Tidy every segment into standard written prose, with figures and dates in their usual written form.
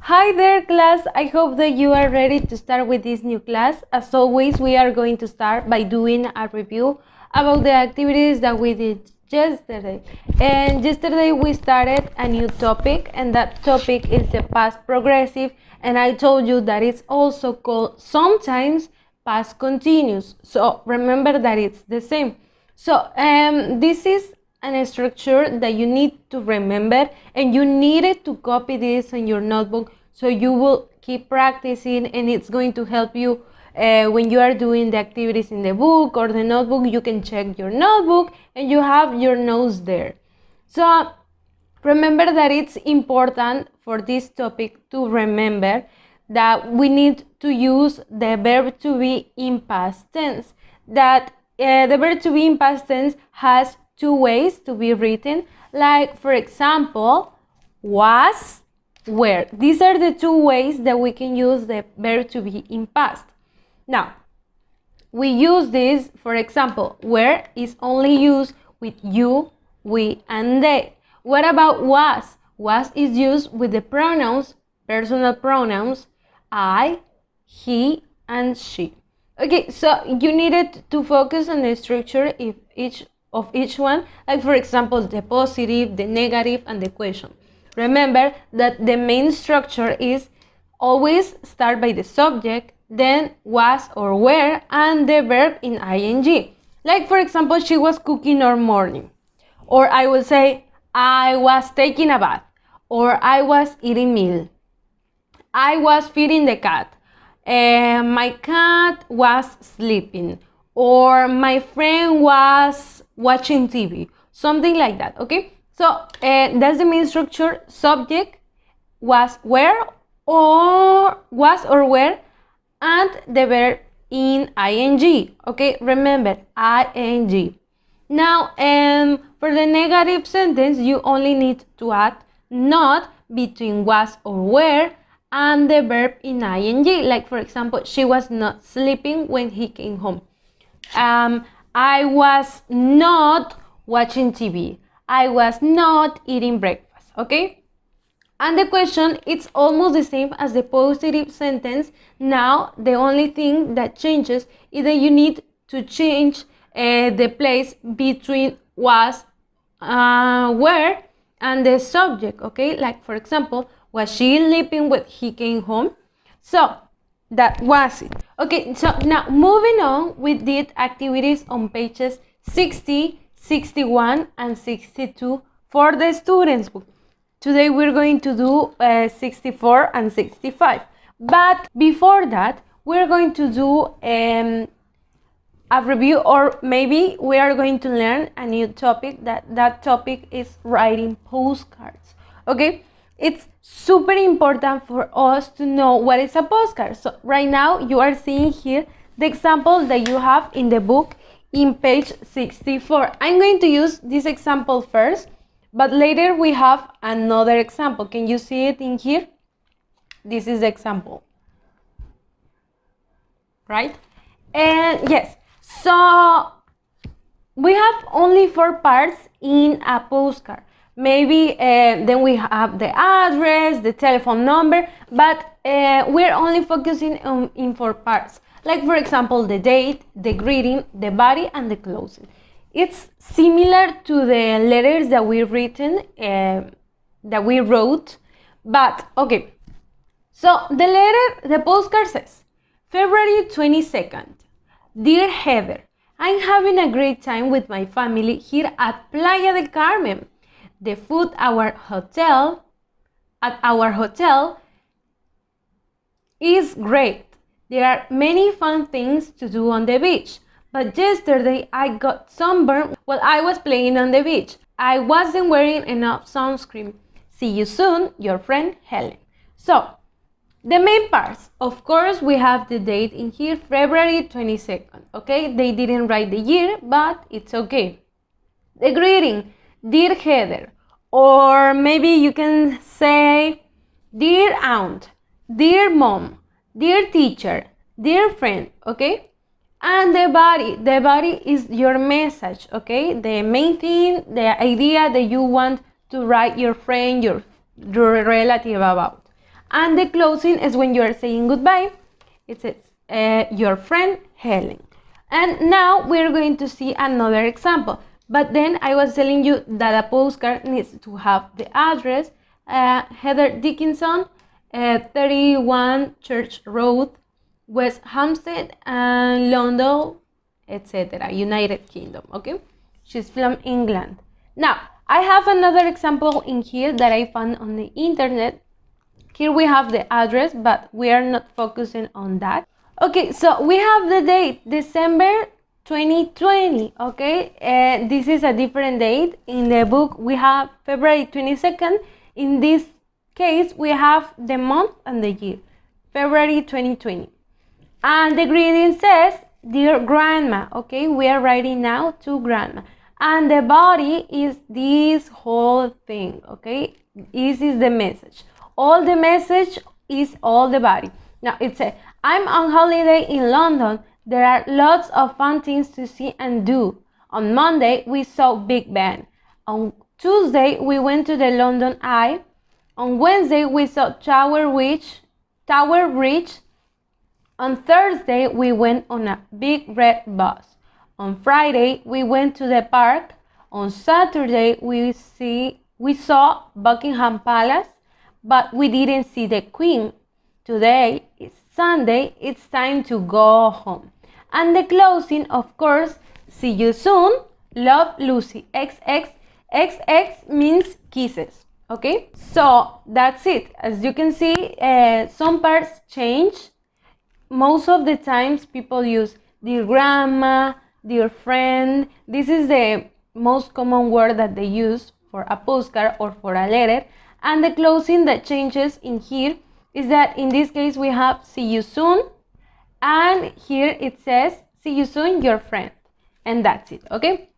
Hi there, class. I hope that you are ready to start with this new class. As always, we are going to start by doing a review about the activities that we did yesterday. And yesterday we started a new topic, and that topic is the past progressive. And I told you that it's also called sometimes past continuous. So remember that it's the same. So this is an structure that you need to remember, and you needed to copy this in your notebook so you will keep practicing, and it's going to help you when you are doing the activities in the book or the notebook. You can check your notebook and you have your notes there. So remember that it's important for this topic to remember that we need to use the verb to be in past tense. That the verb to be in past tense has two ways to be written, like for example, was, were. These are the two ways that we can use the verb to be in past. Now, we use this, for example, were is only used with you, we, and they. What about was? Was is used with the pronouns, personal pronouns, I, he, and she. Okay, so you needed to focus on the structure of each one, like for example, the positive, the negative, and the question. Remember that the main structure is always start by the subject, then was or were, and the verb in ing. Like for example, she was cooking all morning. Or I will say, I was taking a bath. Or I was eating meal. I was feeding the cat. My cat was sleeping. Or my friend was watching TV. Something like that, okay? So that's the main structure. Subject, was, were, or was or were, and the verb in ing. Okay, remember ing. Now, for the negative sentence, you only need to add not between was or were and the verb in ing. Like for example, she was not sleeping when he came home. I was not watching TV. I was not eating breakfast. Okay? And the question, it's almost the same as the positive sentence. Now, the only thing that changes is that you need to change the place between was, were, and the subject, okay? Like, for example, was she sleeping when he came home? So, that was it. Okay, so now moving on, we did activities on pages 60, 61, and 62 for the students' book. Today we're going to do 64 and 65. But before that, we're going to do a review, or maybe we are going to learn a new topic. That topic is writing postcards. Okay? It's super important for us to know what is a postcard. So right now you are seeing here the example that you have in the book in page 64. I'm going to use this example first, but later we have another example. Can you see it in here? This is the example. Right? And yes, so we have only 4 parts in a postcard. Maybe then we have the address, the telephone number, but we're only focusing on in 4 parts. Like for example, the date, the greeting, the body, and the closing. It's similar to the letters that we wrote, but okay. So the postcard says, February 22nd, Dear Heather, I'm having a great time with my family here at Playa del Carmen. The food at our hotel is great. There are many fun things to do on the beach. But yesterday I got sunburned while I was playing on the beach. I wasn't wearing enough sunscreen. See you soon, your friend Helen. So, the main parts, of course, we have the date in here, February 22nd, okay? They didn't write the year, but it's okay. The greeting, Dear Heather, or maybe you can say, Dear Aunt, Dear Mom, Dear Teacher, Dear Friend, okay? And the body is your message, okay? The main thing, the idea that you want to write your friend, your relative about. And the closing is when you are saying goodbye. It says, your friend Helen. And now we're going to see another example. But then I was telling you that a postcard needs to have the address, Heather Dickinson, 31 Church Road, West Hampstead, and London, etc., United Kingdom, okay? She's from England. Now, I have another example in here that I found on the internet. Here we have the address, but we are not focusing on that. Okay, so we have the date, December 2020, okay? This is a different date. In the book, we have February 22nd. In this case, we have the month and the year, February 2020. And the greeting says, dear grandma, okay? We are writing now to grandma. And the body is this whole thing, okay? This is the message. All the message is all the body. Now it says, I'm on holiday in London. There are lots of fun things to see and do. On Monday, we saw Big Ben. On Tuesday, we went to the London Eye. On Wednesday, we saw Tower Bridge. On Thursday, we went on a big red bus. On Friday, we went to the park. On Saturday, we saw Buckingham Palace, but we didn't see the Queen. Today is Sunday, it's time to go home. And the closing, of course, see you soon, love Lucy, XX. XX means kisses, okay? So that's it. As you can see, some parts change. Most of the times people use dear grandma, dear friend. This is the most common word that they use for a postcard or for a letter. And the closing that changes in here is that in this case we have see you soon, and here it says see you soon, your friend, and that's it, okay?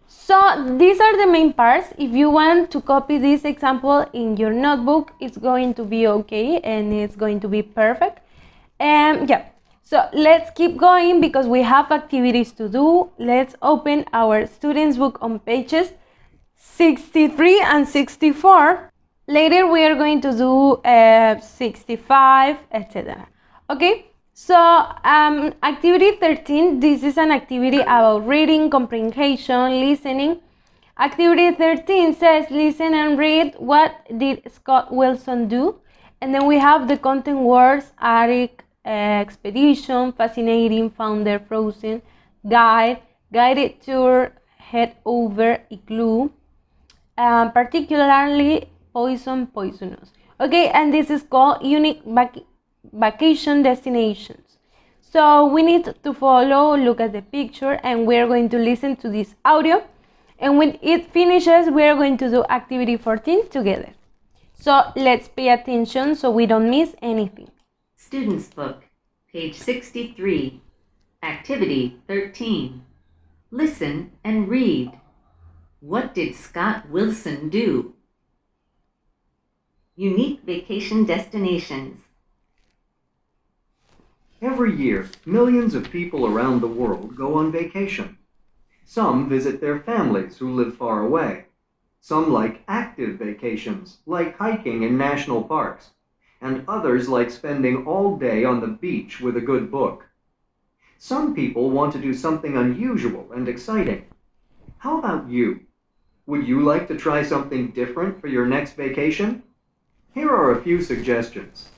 So these are the main parts. If you want to copy this example in your notebook, it's going to be okay and it's going to be perfect. Yeah, so let's keep going because we have activities to do. Let's open our students book on pages 63 and 64. Later we are going to do 65, etc. Okay, so activity 13, this is an activity about reading, comprehension, listening. Activity 13 says listen and read. What did Scott Wilson do? And then we have the content words: Arctic expedition, fascinating, founder, frozen, guide, guided tour, head over, igloo, particularly poison, poisonous. Okay, and this is called unique vacation destinations. So we need to follow, look at the picture, and we're going to listen to this audio. And when it finishes, we're going to do activity 14 together. So let's pay attention so we don't miss anything. Students Book, page 63, Activity 13. Listen and read. What did Scott Wilson do? Unique vacation destinations. Every year, millions of people around the world go on vacation. Some visit their families who live far away. Some like active vacations, like hiking in national parks. And others like spending all day on the beach with a good book. Some people want to do something unusual and exciting. How about you? Would you like to try something different for your next vacation? Here are a few suggestions.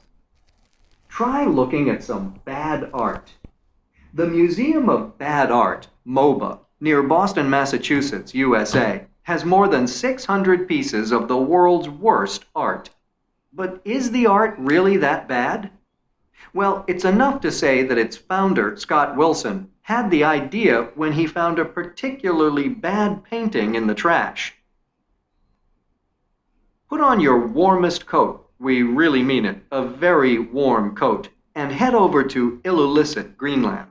Try looking at some bad art. The Museum of Bad Art, MOBA, near Boston, Massachusetts, USA, has more than 600 pieces of the world's worst art. But is the art really that bad? Well, it's enough to say that its founder, Scott Wilson, had the idea when he found a particularly bad painting in the trash. Put on your warmest coat, we really mean it, a very warm coat, and head over to Ilulissat, Greenland.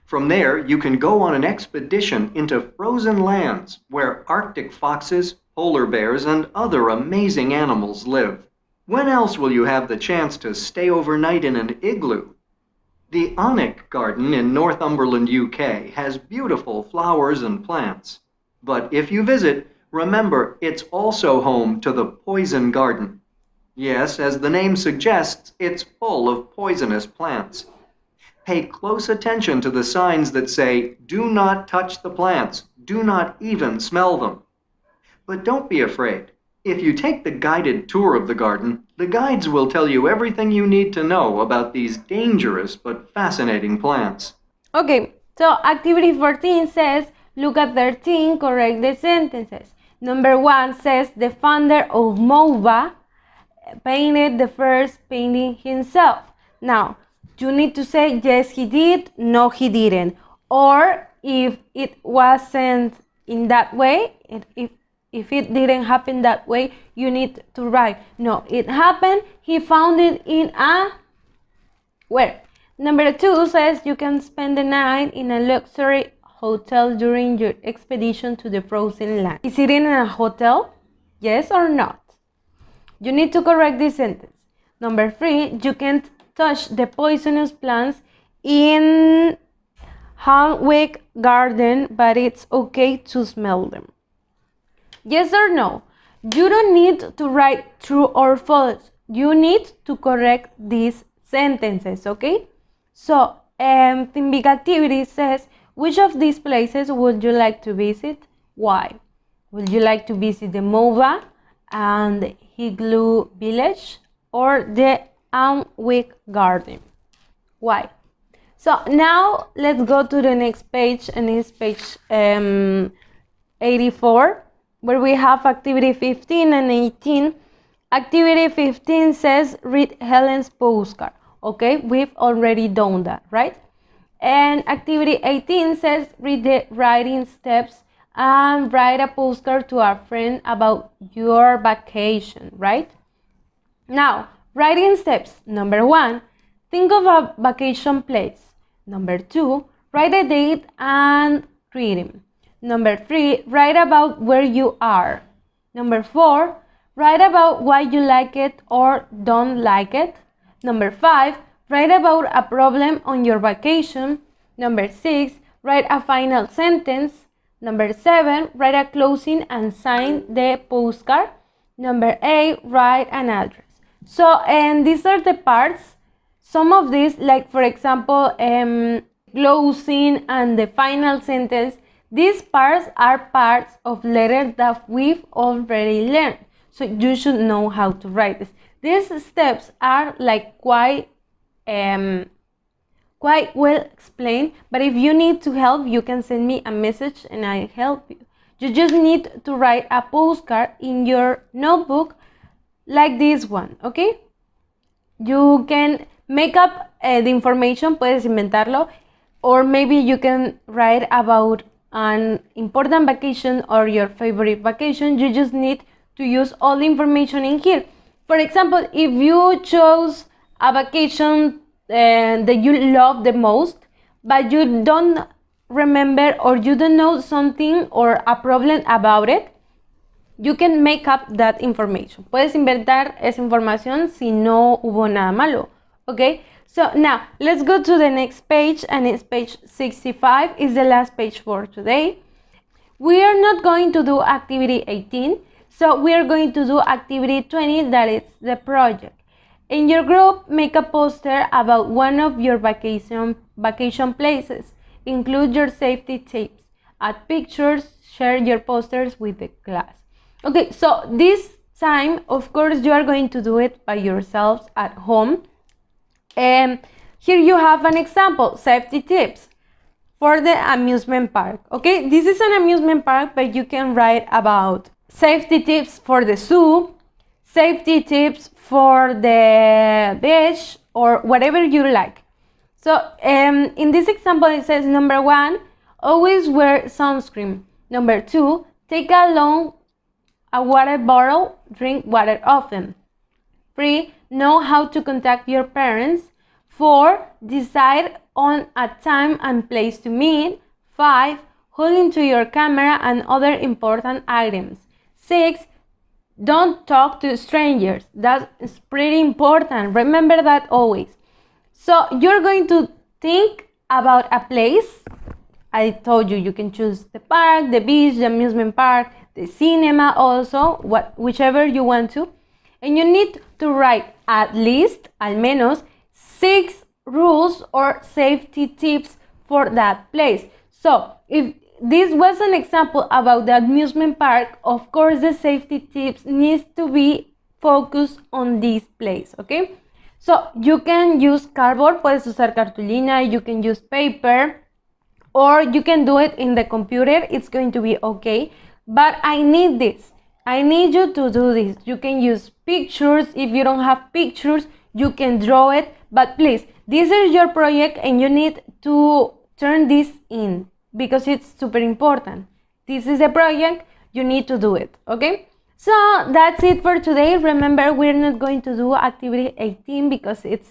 From there, you can go on an expedition into frozen lands where Arctic foxes, polar bears, and other amazing animals live. When else will you have the chance to stay overnight in an igloo? The Onyx Garden in Northumberland, UK has beautiful flowers and plants. But if you visit, remember it's also home to the Poison Garden. Yes, as the name suggests, it's full of poisonous plants. Pay close attention to the signs that say, "Do not touch the plants. Do not even smell them." But don't be afraid. If you take the guided tour of the garden, the guides will tell you everything you need to know about these dangerous but fascinating plants. Okay, so activity 14 says, look at 13, correct the sentences. Number 1 says, the founder of MOVA painted the first painting himself. Now, you need to say, yes, he did, no, he didn't. Or if it wasn't in that way, if it didn't happen that way, you need to write, no, it happened, he found it in a where. Number 2 says you can spend the night in a luxury hotel during your expedition to the frozen land. Is it in a hotel? Yes or not? You need to correct this sentence. Number 3, you can't touch the poisonous plants in Hanwick Garden, but it's okay to smell them. Yes or no? You don't need to write true or false. You need to correct these sentences, okay? So, Team Big Activity says, which of these places would you like to visit? Why? Would you like to visit the MOVA and Igloo Village or the Alnwick Garden? Why? So now let's go to the next page, and it's page 84, where we have activity 15 and 18. Activity 15 says read Helen's postcard. Okay, we've already done that, right? And activity 18 says read the writing steps and write a postcard to a friend about your vacation, right? Now, writing steps. Number 1, think of a vacation place. Number 2, write a date and greeting. Number 3, write about where you are. Number 4, write about why you like it or don't like it. Number 5, write about a problem on your vacation. Number 6, write a final sentence. Number 7, write a closing and sign the postcard. Number 8, write an address. So, and these are the parts. Some of these, like for example, closing and the final sentence, these parts are parts of letters that we've already learned. So you should know how to write this. These steps are like quite well explained, but if you need to help, you can send me a message and I help you. You just need to write a postcard in your notebook like this one, okay? You can make up the information, puedes inventarlo, or maybe you can write about an important vacation or your favorite vacation. You just need to use all the information in here. For example, if you chose a vacation that you love the most, but you don't remember or you don't know something or a problem about it, you can make up that information. Puedes inventar esa información si no hubo nada malo, okay? So now, let's go to the next page, and it's page 65, is the last page for today. We are not going to do activity 18, so we are going to do activity 20, that is the project. In your group, make a poster about one of your vacation places. Include your safety tips. Add pictures, share your posters with the class. Okay, so this time, of course, you are going to do it by yourselves at home. And here you have an example, safety tips for the amusement park. Okay, this is an amusement park, but you can write about safety tips for the zoo, safety tips for the beach, or whatever you like. So in this example, it says number 1, always wear sunscreen. Number 2, take along a water bottle, drink water often. 3, know how to contact your parents. 4, decide on a time and place to meet. 5, hold into your camera and other important items. 6, don't talk to strangers. That's pretty important. Remember that always. So you're going to think about a place. I told you, you can choose the park, the beach, the amusement park, the cinema also, whichever you want to. and you need to write at least, al menos, 6 rules or safety tips for that place. So if this was an example about the amusement park, of course the safety tips needs to be focused on this place, okay? So you can use cardboard, puedes usar cartulina, you can use paper, or you can do it in the computer, it's going to be okay. But I need this. I need you to do this. You can use pictures. If you don't have pictures, you can draw it. But please, this is your project and you need to turn this in because it's super important. This is a project, you need to do it, okay? So that's it for today. Remember, we're not going to do activity 18 because it's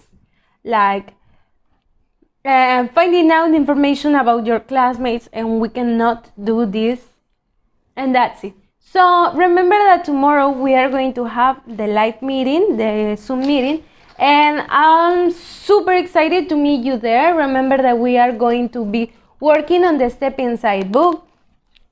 like finding out information about your classmates, and we cannot do this. And that's it. So remember that tomorrow we are going to have the live meeting, the Zoom meeting, and I'm super excited to meet you there. Remember that we are going to be working on the Step Inside book,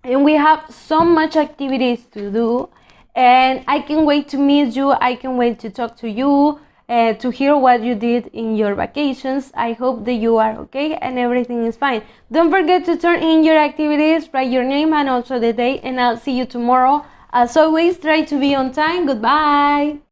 and we have so much activities to do, and I can't wait to meet you. I can't wait to talk to you, to hear what you did in your vacations. I hope that you are okay and everything is fine. Don't forget to turn in your activities, write your name and also the day, and I'll see you tomorrow. As always, try to be on time. Goodbye.